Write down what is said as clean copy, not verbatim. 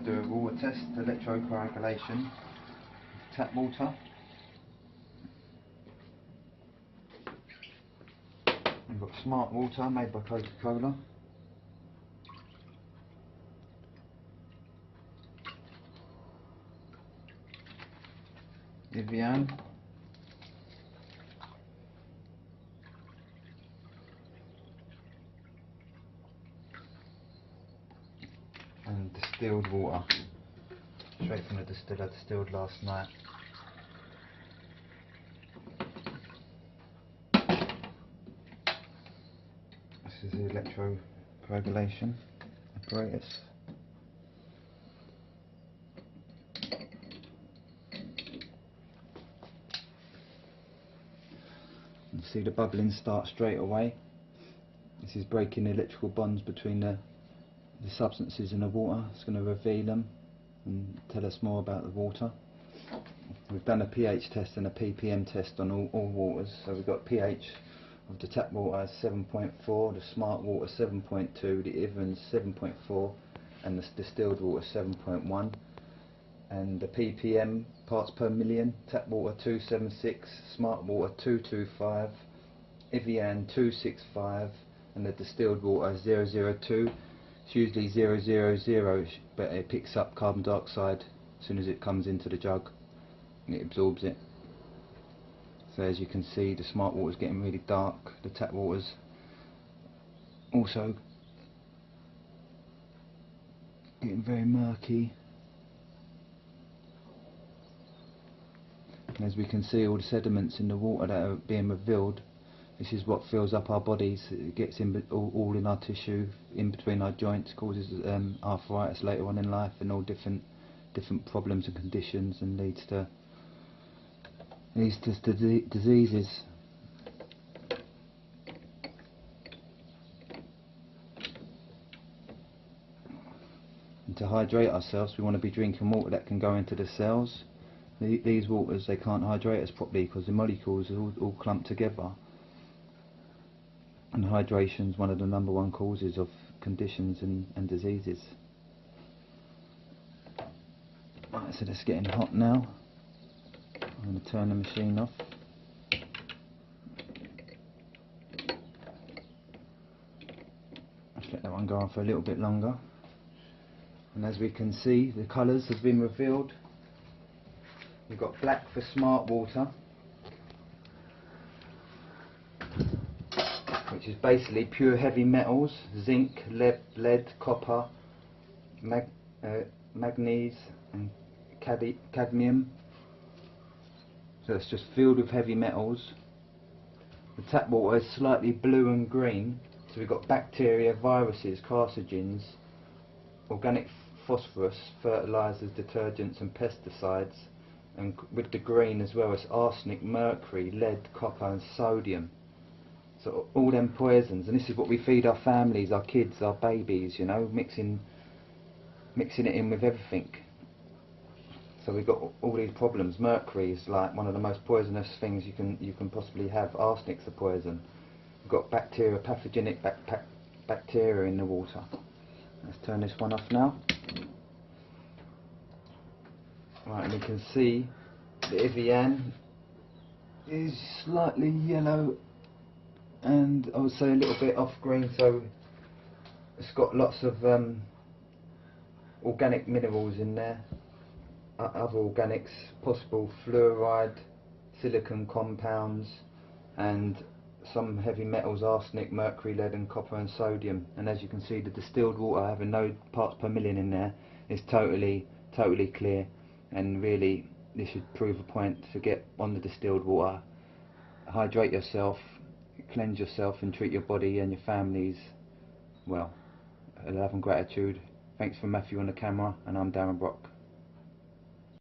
to do a water test, electrocoagulation, tap water. We've got Smart Water made by Coca-Cola. Evian. And distilled water, straight from the distiller, distilled last night. This is the electrocoagulation apparatus. You see the bubbling start straight away. This is breaking the electrical bonds between the substances in the water. It's going to reveal them and tell us more about the water. We've done a pH test and a ppm test on all waters. So we've got pH of the tap water 7.4, the Smart Water 7.2, the Evian 7.4, and the distilled water 7.1. And the ppm, parts per million, tap water 276, Smart Water 225, Evian 265, and the distilled water 002. It's usually 000, but it picks up carbon dioxide as soon as it comes into the jug and it absorbs it. So as you can see, the Smart Water is getting really dark, the tap water's also getting very murky. And as we can see, all the sediments in the water that are being revealed, this is what fills up our bodies. It gets in all in our tissue, in between our joints, causes arthritis later on in life, and all different problems and conditions, and leads to diseases. And to hydrate ourselves, we want to be drinking water that can go into the cells. These waters, they can't hydrate us properly because the molecules are all clumped together. And hydration is one of the #1 causes of conditions and diseases. Right, so it's getting hot now. I'm going to turn the machine off. Let's let that one go on for a little bit longer. And as we can see, the colours have been revealed. We've got black for Smart Water, which is basically pure heavy metals, zinc, lead, copper, manganese and cadmium. So it's just filled with heavy metals. The tap water is slightly blue and green, so we've got bacteria, viruses, carcinogens, organic phosphorus, fertilisers, detergents and pesticides, and with the green as well as arsenic, mercury, lead, copper and sodium. So all them poisons, and this is what we feed our families, our kids, our babies, you know, mixing it in with everything. So we've got all these problems. Mercury is like one of the most poisonous things you can possibly have. Arsenic's a poison. We've got bacteria, pathogenic bacteria in the water. Let's turn this one off now. Right, and you can see the Evian is slightly yellow and I would say a little bit off green, so it's got lots of organic minerals in there, other organics, possible fluoride, silicon compounds and some heavy metals, arsenic, mercury, lead and copper and sodium. And as you can see, the distilled water, having no parts per million in there, is totally clear, and really this should prove a point to get on the distilled water. Hydrate yourself, cleanse yourself and treat your body and your families well. Love and gratitude. Thanks from Matthew on the camera, and I'm Darren Brock.